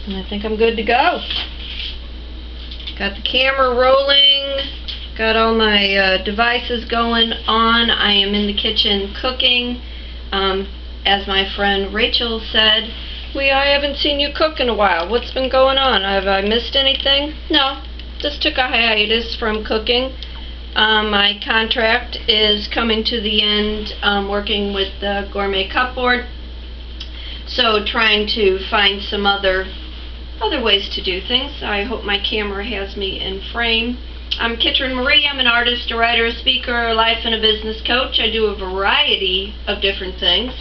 And I think I'm good to go. Got the camera rolling, got all my devices going on. I am in the kitchen cooking. As my friend Rachel said, I haven't seen you cook in a while. What's been going on? Have I missed anything? No, just took a hiatus from cooking. My contract is coming to the end, working with the Gourmet Cupboard. So trying to find some other ways to do things. I hope my camera has me in frame. I'm Kitrin Marie. I'm an artist, a writer, a speaker, a life and a business coach. I do a variety of different things.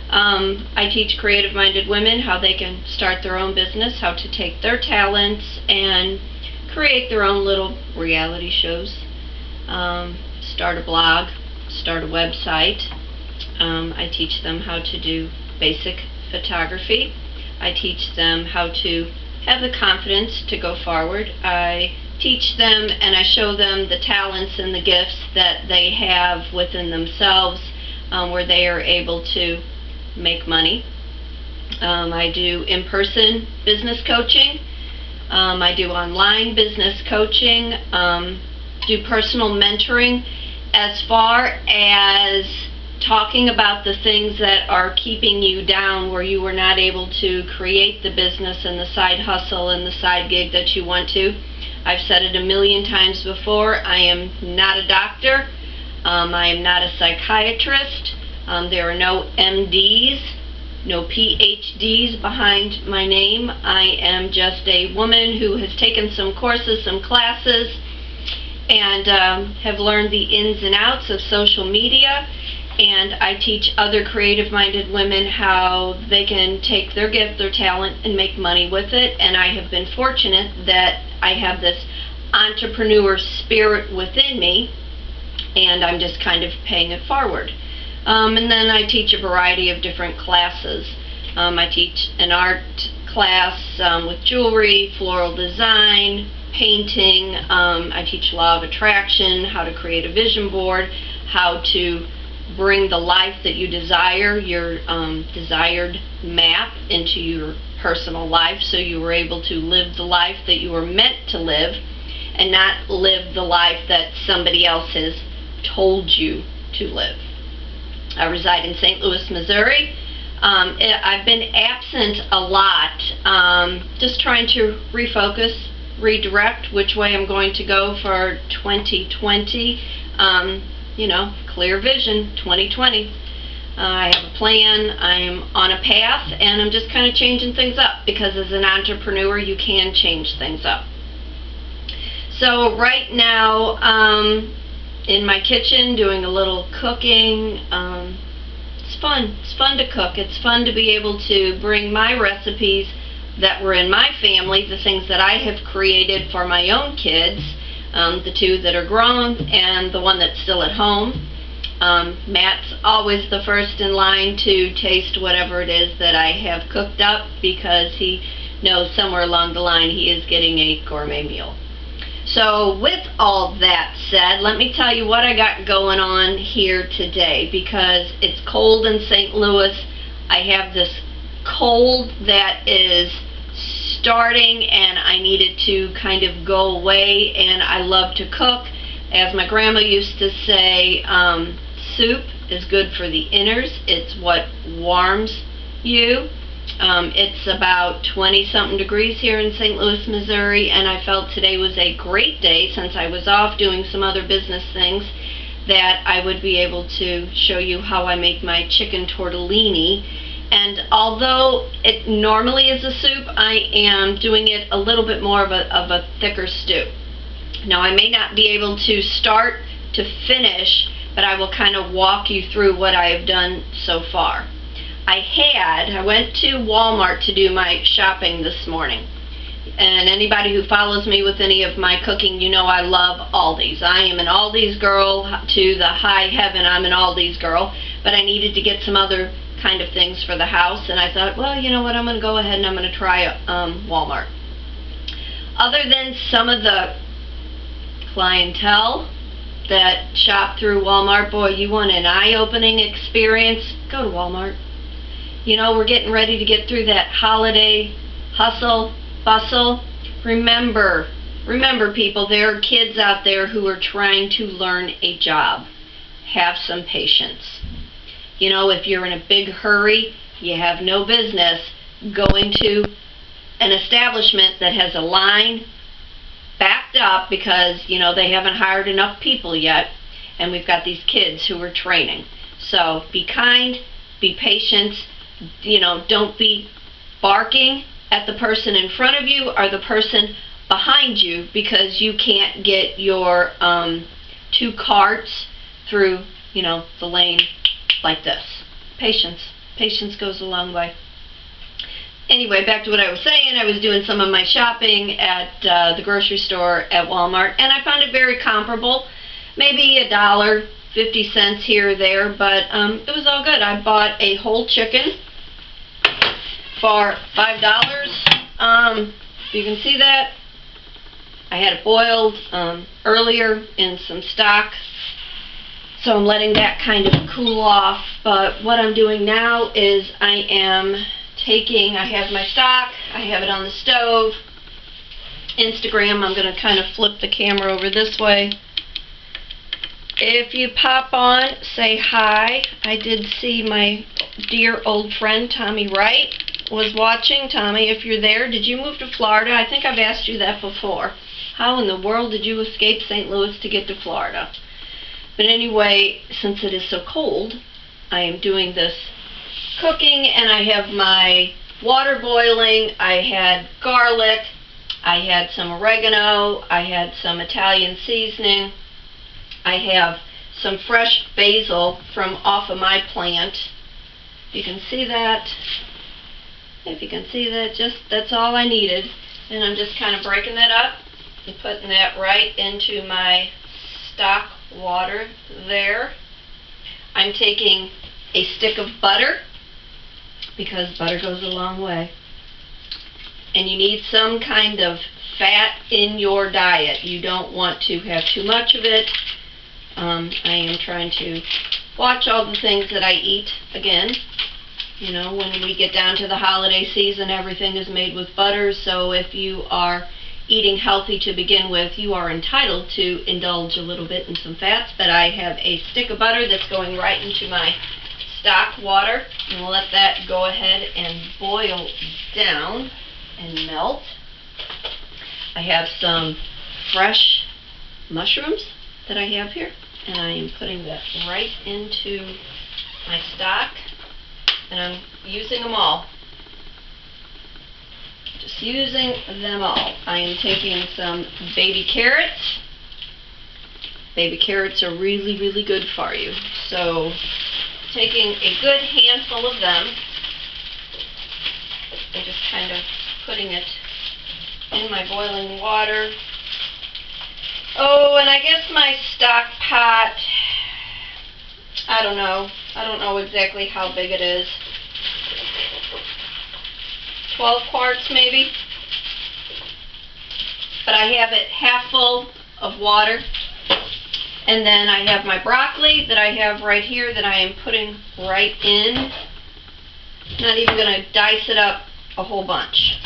I teach creative-minded women how they can start their own business, how to take their talents and create their own little reality shows. Start a blog, start a website. I teach them how to do basic photography. I teach them how to have the confidence to go forward. I teach them and I show them the talents and the gifts that they have within themselves, where they are able to make money. I do in-person business coaching. I do online business coaching. Do personal mentoring as far as talking about the things that are keeping you down, where you were not able to create the business and the side hustle and the side gig that you want to. I've said it a million times before, I am not a doctor. I am not a psychiatrist. There are no MDs, no PhDs behind my name. I am just a woman who has taken some courses, some classes, and have learned the ins and outs of social media. And I teach other creative-minded women how they can take their gift, their talent, and make money with it. And I have been fortunate that I have this entrepreneur spirit within me, and I'm just kind of paying it forward. And then I teach a variety of different classes. I teach an art class with jewelry, floral design, painting. I teach law of attraction, how to create a vision board, how to bring the life that you desire, your desired map, into your personal life, so you were able to live the life that you were meant to live and not live the life that somebody else has told you to live. I reside in St. Louis, Missouri. I've been absent a lot, just trying to refocus, redirect which way I'm going to go for 2020. Clear vision, 2020. I have a plan, I'm on a path, and I'm just kind of changing things up, because as an entrepreneur you can change things up. So right now, in my kitchen doing a little cooking. It's fun. It's fun to cook. It's fun to be able to bring my recipes that were in my family, the things that I have created for my own kids, the two that are grown and the one that's still at home. Matt's always the first in line to taste whatever it is that I have cooked up, because he knows somewhere along the line he is getting a gourmet meal. So with all that said, let me tell you what I got going on here today, because it's cold in St. Louis. I have this cold that is starting and I needed to kind of go away, and I love to cook. As my grandma used to say, soup is good for the inners. It's what warms you. It's about 20-something degrees here in St. Louis, Missouri, and I felt today was a great day, since I was off doing some other business things, that I would be able to show you how I make my chicken tortellini. And although it normally is a soup, I am doing it a little bit more of a thicker stew. Now, I may not be able to start to finish, but I will kind of walk you through what I have done so far. I went to Walmart to do my shopping this morning. And anybody who follows me with any of my cooking, you know I love Aldi's. I am an Aldi's girl to the high heaven. I'm an Aldi's girl. But I needed to get some other kind of things for the house, and I thought, well, you know what, I'm going to go ahead and I'm going to try Walmart. Other than some of the clientele that shop through Walmart, boy, you want an eye-opening experience, go to Walmart. You know, we're getting ready to get through that holiday hustle, bustle. Remember people, there are kids out there who are trying to learn a job. Have some patience. You know, if you're in a big hurry, you have no business going to an establishment that has a line backed up because, you know, they haven't hired enough people yet, and we've got these kids who are training. So be kind, be patient, you know, don't be barking at the person in front of you or the person behind you because you can't get your 2 carts through, you know, the lane like this. Patience goes a long way. Anyway, back to what I was saying. I was doing some of my shopping at the grocery store at Walmart, and I found it very comparable. Maybe $1.50 here or there, but it was all good. I bought a whole chicken for $5. You can see that. I had it boiled earlier in some stock, so I'm letting that kind of cool off. But what I'm doing now is I have my stock, I have it on the stove. Instagram, I'm going to kind of flip the camera over this way. If you pop on, say hi. I did see my dear old friend Tommy Wright was watching. Tommy, if you're there, did you move to Florida? I think I've asked you that before. How in the world did you escape St. Louis to get to Florida? But anyway, since it is so cold, I am doing this cooking, and I have my water boiling. I had garlic, I had some oregano, I had some Italian seasoning, I have some fresh basil from off of my plant. You can see that. If you can see that, that's all I needed. And I'm just kind of breaking that up and putting that right into my stock water there. I'm taking a stick of butter because butter goes a long way. And you need some kind of fat in your diet. You don't want to have too much of it. I am trying to watch all the things that I eat. Again, you know, when we get down to the holiday season, everything is made with butter. So if you are eating healthy to begin with, you are entitled to indulge a little bit in some fats. But I have a stick of butter that's going right into my stock water, and we'll let that go ahead and boil down and melt. I have some fresh mushrooms that I have here, and I am putting that right into my stock, and I'm using them all. Just using them all. I am taking some baby carrots. Baby carrots are really, really good for you. So taking a good handful of them and just kind of putting it in my boiling water. Oh, and I guess my stock pot, I don't know exactly how big it is. 12 quarts maybe. But I have it half full of water. And then I have my broccoli that I have right here that I am putting right in. Not even going to dice it up a whole bunch.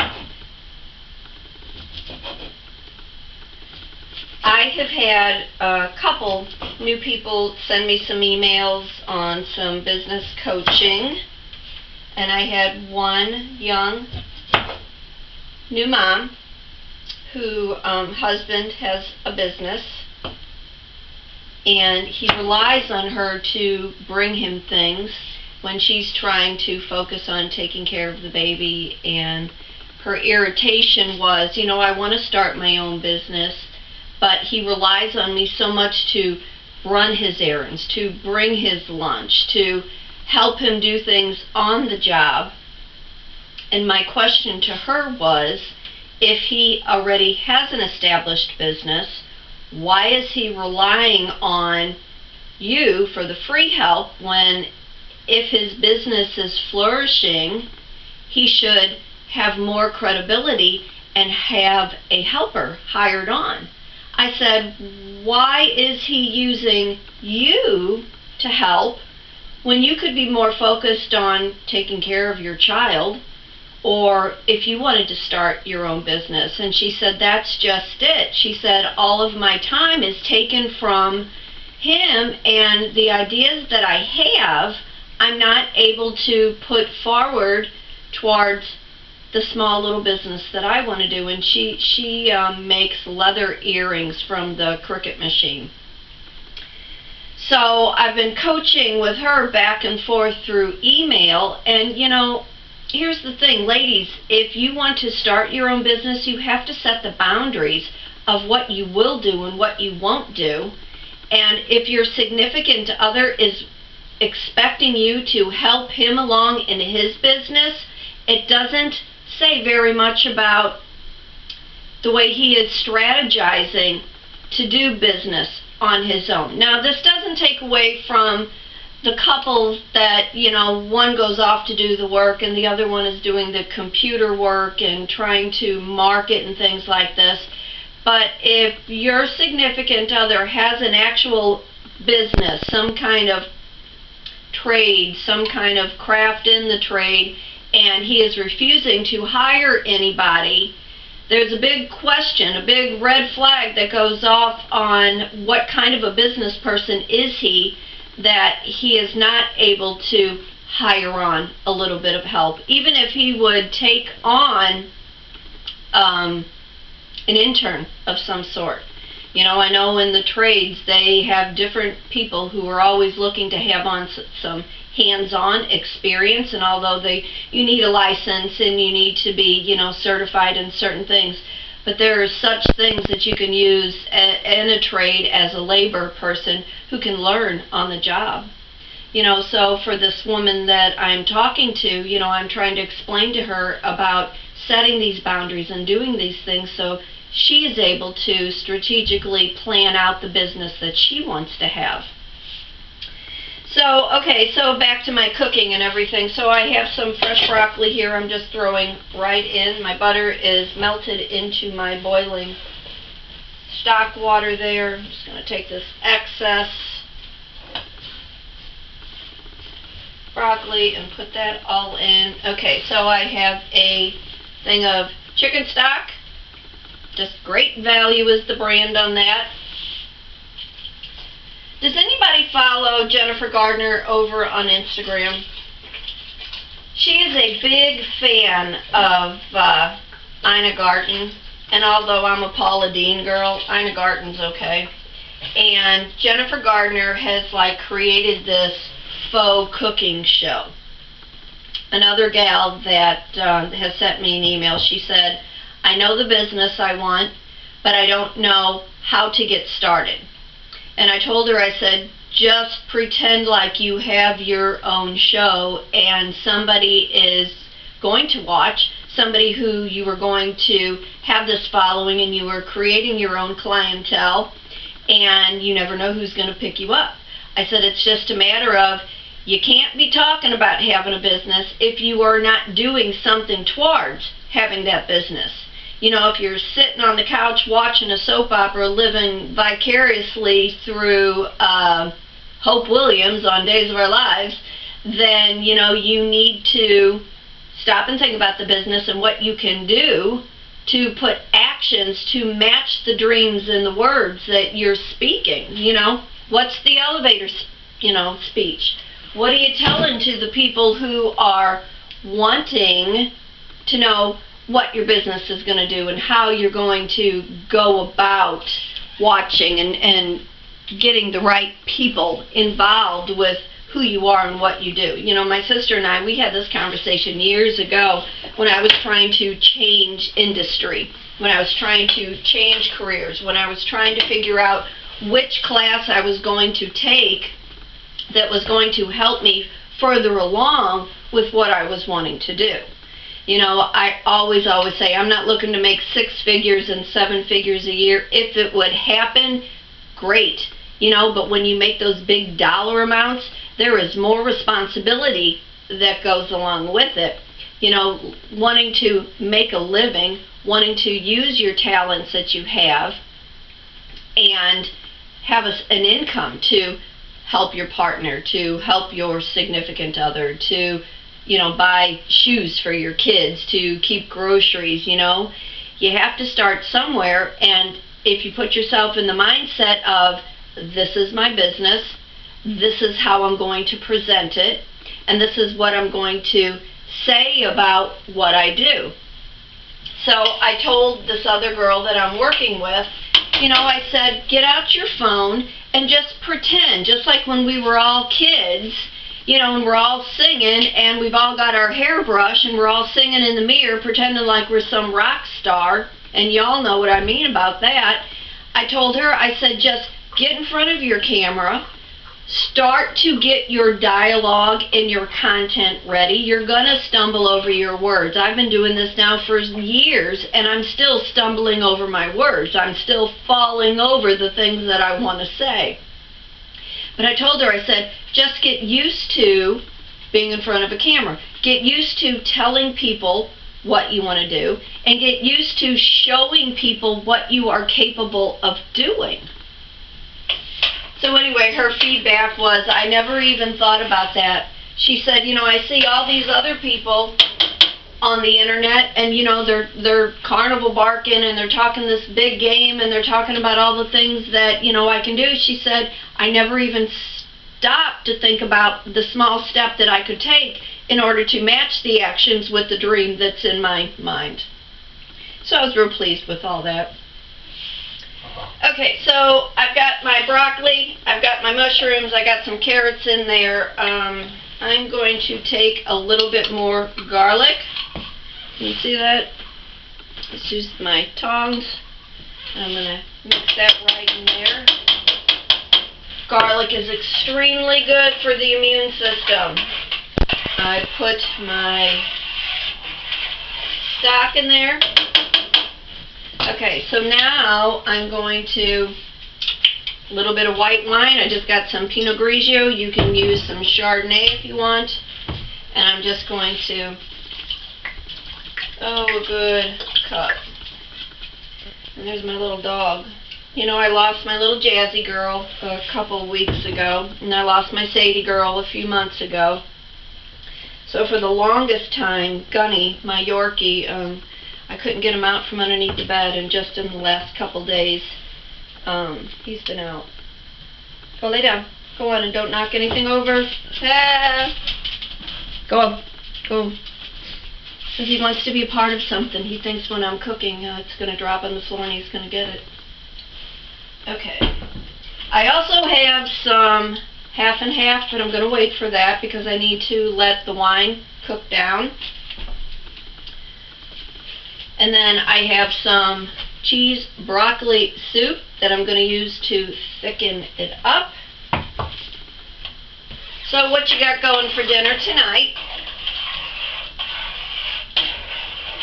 I have had a couple new people send me some emails on some business coaching, and I had one young new mom who husband has a business, and he relies on her to bring him things when she's trying to focus on taking care of the baby. And her irritation was, you know, I want to start my own business, but he relies on me so much to run his errands, to bring his lunch, to help him do things on the job. And my question to her was, if he already has an established business, why is he relying on you for the free help when, if his business is flourishing, he should have more credibility and have a helper hired on? I said, why is he using you to help when you could be more focused on taking care of your child or if you wanted to start your own business. And she said, that's just it. She said, all of my time is taken from him, and the ideas that I have, I'm not able to put forward towards the small little business that I want to do. And she makes leather earrings from the Cricut machine. So I've been coaching with her back and forth through email, and here's the thing, ladies, if you want to start your own business, you have to set the boundaries of what you will do and what you won't do. And if your significant other is expecting you to help him along in his business, it doesn't say very much about the way he is strategizing to do business on his own. Now, this doesn't take away from the couples that, one goes off to do the work and the other one is doing the computer work and trying to market and things like this. But if your significant other has an actual business, some kind of trade, some kind of craft in the trade, and he is refusing to hire anybody, there's a big question, a big red flag that goes off on what kind of a business person is he, that he is not able to hire on a little bit of help. Even if he would take on an intern of some sort. I know in the trades they have different people who are always looking to have on some hands-on experience, and although you need a license and you need to be certified in certain things, but there are such things that you can use in a trade as a labor person who can learn on the job. So for this woman that I'm talking to, I'm trying to explain to her about setting these boundaries and doing these things so she is able to strategically plan out the business that she wants to have. So, okay, so back to my cooking and everything. So I have some fresh broccoli here I'm just throwing right in. My butter is melted into my boiling stock water there. I'm just going to take this excess broccoli and put that all in. Okay, so I have a thing of chicken stock. Just Great Value is the brand on that. Does anybody follow Jennifer Gardner over on Instagram? She is a big fan of Ina Garten, and although I'm a Paula Deen girl, Ina Garten's okay. And Jennifer Gardner has created this faux cooking show. Another gal that has sent me an email, she said, I know the business I want, but I don't know how to get started. And I told her, I said, just pretend like you have your own show and somebody is going to watch, somebody who you are going to have this following, and you are creating your own clientele, and you never know who's going to pick you up. I said, it's just a matter of, you can't be talking about having a business if you are not doing something towards having that business. If you're sitting on the couch watching a soap opera, living vicariously through Hope Williams on Days of Our Lives, then, you need to stop and think about the business and what you can do to put actions to match the dreams and the words that you're speaking. What's the elevator, speech? What are you telling to the people who are wanting to know what your business is going to do and how you're going to go about watching and getting the right people involved with who you are and what you do? My sister and I, we had this conversation years ago when I was trying to change industry, when I was trying to change careers, when I was trying to figure out which class I was going to take that was going to help me further along with what I was wanting to do. I always say I'm not looking to make 6 figures and 7 figures a year. If it would happen, great. But when you make those big dollar amounts, there is more responsibility that goes along with it. Wanting to make a living, wanting to use your talents that you have and have an income to help your partner, to help your significant other, to buy shoes for your kids, to keep groceries, You have to start somewhere, and if you put yourself in the mindset of, this is my business, this is how I'm going to present it, and this is what I'm going to say about what I do. So I told this other girl that I'm working with, I said, get out your phone and just pretend, just like when we were all kids, and we're all singing, and we've all got our hairbrush, and we're all singing in the mirror, pretending like we're some rock star, and y'all know what I mean about that. I told her, I said, just get in front of your camera, start to get your dialogue and your content ready. You're going to stumble over your words. I've been doing this now for years, and I'm still stumbling over my words. I'm still falling over the things that I want to say. But I told her, I said, just get used to being in front of a camera. Get used to telling people what you want to do, and get used to showing people what you are capable of doing. So anyway, her feedback was, I never even thought about that. She said, I see all these other people on the internet, and they're carnival barking, and they're talking this big game, and they're talking about all the things that I can do. She said, I never even stopped to think about the small step that I could take in order to match the actions with the dream that's in my mind. So I was real pleased with all that. Okay, so I've got my broccoli, I've got my mushrooms, I got some carrots in there. I'm going to take a little bit more garlic. Can you see that? Let's use my tongs. I'm going to mix that right in there. Garlic is extremely good for the immune system. I put my stock in there. Okay, so now I'm going to, a little bit of white wine. I just got some Pinot Grigio. You can use some Chardonnay if you want. And I'm just going to, a good cup. And there's my little dog. I lost my little Jazzy girl a couple weeks ago, and I lost my Sadie girl a few months ago. So for the longest time, Gunny, my Yorkie, I couldn't get him out from underneath the bed, and just in the last couple days, he's been out. Go lay down. Go on, and don't knock anything over. Ah. Go on. Go. Because he wants to be a part of something. He thinks when I'm cooking, it's going to drop on the floor and he's going to get it. Okay. I also have some half and half, but I'm going to wait for that because I need to let the wine cook down. And then I have some cheese broccoli soup that I'm going to use to thicken it up. So what you got going for dinner tonight?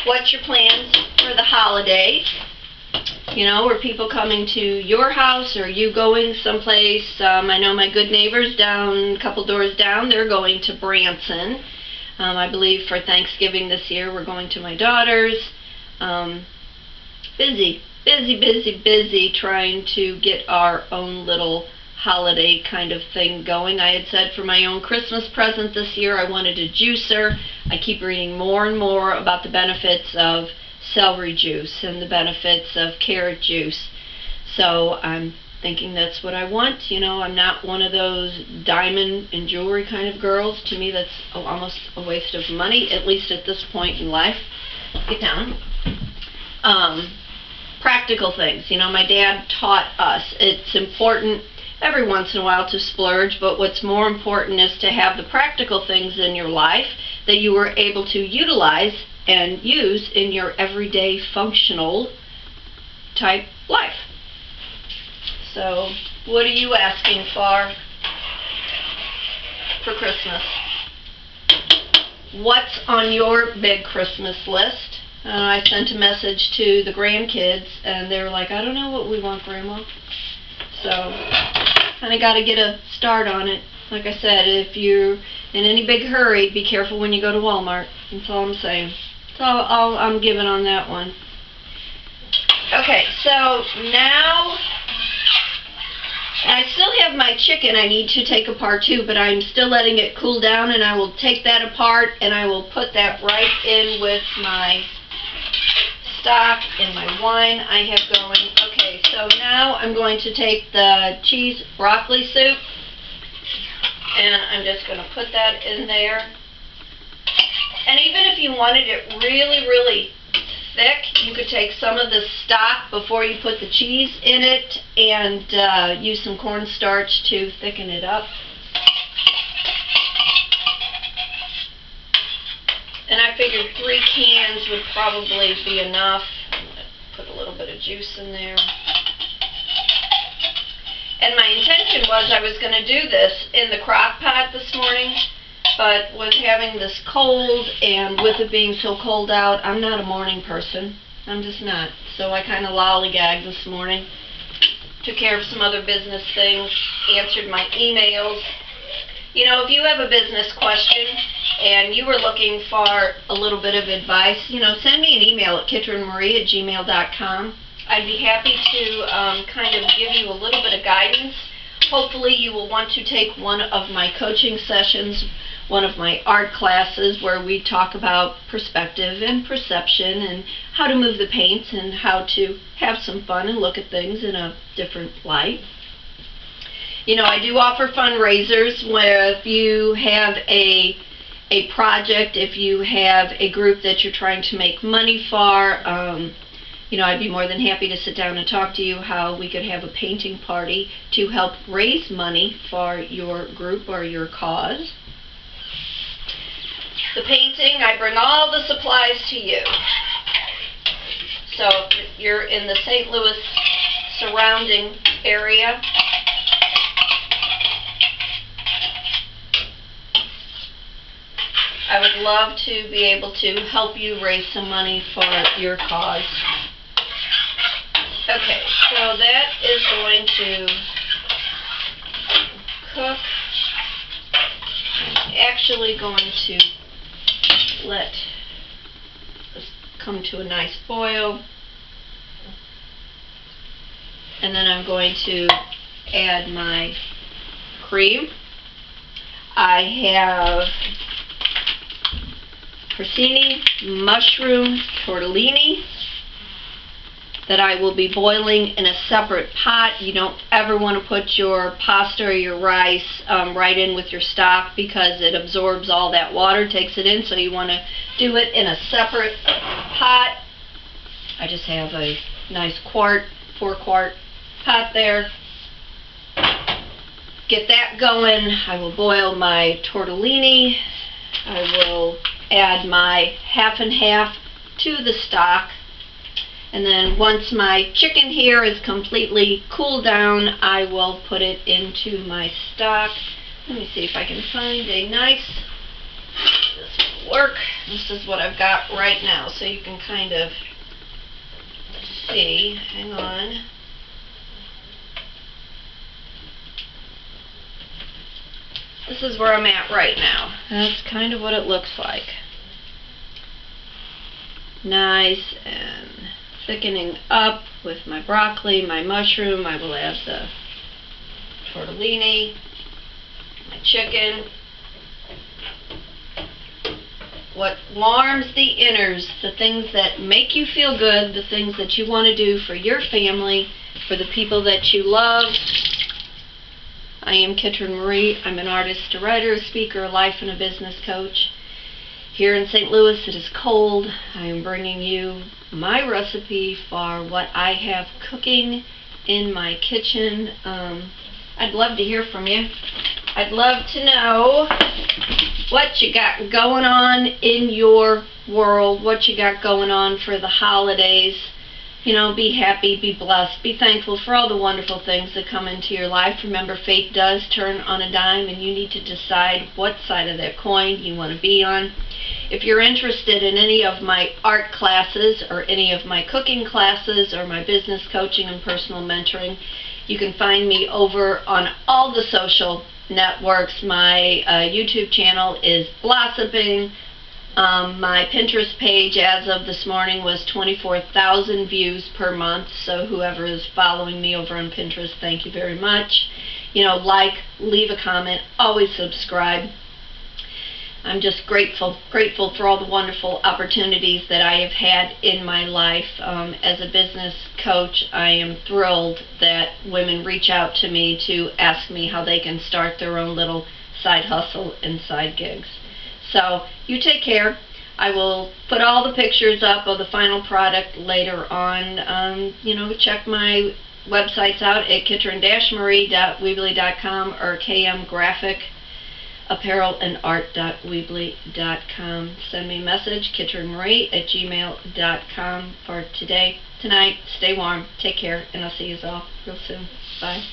What's your plans for the holidays? Are people coming to your house, or are you going someplace? I know my good neighbors down, a couple doors down, they're going to Branson. I believe for Thanksgiving this year we're going to my daughter's. Busy trying to get our own little holiday kind of thing going. I had said for my own Christmas present this year I wanted a juicer. I keep reading more and more about the benefits of celery juice and the benefits of carrot juice. So I'm thinking that's what I want. I'm not one of those diamond and jewelry kind of girls. To me that's almost a waste of money, at least at this point in life. Get down. Practical things. My dad taught us it's important every once in a while to splurge, but what's more important is to have the practical things in your life that you were able to utilize and use in your everyday functional type life. So, what are you asking for Christmas? What's on your big Christmas list? I sent a message to the grandkids, and they were like, I don't know what we want, Grandma. So, kind of got to get a start on it. Like I said, if you're in any big hurry, be careful when you go to Walmart. That's all I'm saying. That's all I'm giving on that one. Okay, so now And I still have my chicken I need to take apart too, but I'm still letting it cool down, and I will take that apart and I will put that right in with my stock and my wine I have going. Okay, so now I'm going to take the cheese broccoli soup and I'm just going to put that in there. And even if you wanted it really, really thick, you could take some of the stock before you put the cheese in it and use some cornstarch to thicken it up. And I figured 3 cans would probably be enough. I'm going to put a little bit of juice in there. And my intention was I was going to do this in the crock pot this morning, but with having this cold and with it being so cold out, I'm not a morning person. I'm just not. So I kind of lollygagged this morning. Took care of some other business things, answered my emails. You know, if you have a business question and you were looking for a little bit of advice, you know, send me an email at kitteranmarie@gmail.com. I'd be happy to kind of give you a little bit of guidance. Hopefully you will want to take one of my coaching sessions, one of my art classes where we talk about perspective and perception and how to move the paints and how to have some fun and look at things in a different light. You know, I do offer fundraisers where if you have a project, if you have a group that you're trying to make money for, you know, I'd be more than happy to sit down and talk to you how we could have a painting party to help raise money for your group or your cause. The painting, I bring all the supplies to you. So if you're in the St. Louis surrounding area, I would love to be able to help you raise some money for your cause. Okay, so that is going to cook. I'm actually going to let this come to a nice boil. And then I'm going to add my cream. I have porcini, mushroom, tortellini that I will be boiling in a separate pot. You don't ever want to put your pasta or your rice right in with your stock because it absorbs all that water, takes it in, so you want to do it in a separate pot. I just have a nice 4-quart pot there. Get that going. I will boil my tortellini. I will add my half and half to the stock. And then once my chicken here is completely cooled down, I will put it into my stock. Let me see if I can find a nice, this will work. This is what I've got right now, so you can kind of see. Hang on. This is where I'm at right now. That's kind of what it looks like. Nice and thickening up with my broccoli, my mushroom. I will add the tortellini, my chicken. What warms the inners, the things that make you feel good, the things that you want to do for your family, for the people that you love. I am Kitteran Marie. I'm an artist, a writer, a speaker, a life and a business coach. Here in St. Louis it is cold. I am bringing you my recipe for what I have cooking in my kitchen. I'd love to hear from you. I'd love to know what you got going on in your world, what you got going on for the holidays. You know, be happy, be blessed, be thankful for all the wonderful things that come into your life. Remember, fate does turn on a dime, and you need to decide what side of that coin you want to be on. If you're interested in any of my art classes or any of my cooking classes or my business coaching and personal mentoring, you can find me over on all the social networks. My YouTube channel is blossoming. My Pinterest page as of this morning was 24,000 views per month, so whoever is following me over on Pinterest, thank you very much. Like, leave a comment, always subscribe. I'm just grateful for all the wonderful opportunities that I have had in my life. As a business coach, I am thrilled that women reach out to me to ask me how they can start their own little side hustle and side gigs. So, you take care. I will put all the pictures up of the final product later on. Check my websites out at kitrin-marie.weebly.com or kmgraphicapparelandart.weebly.com. Send me a message, kitrinmarie@gmail.com for today, tonight. Stay warm, take care, and I'll see you all real soon. Bye.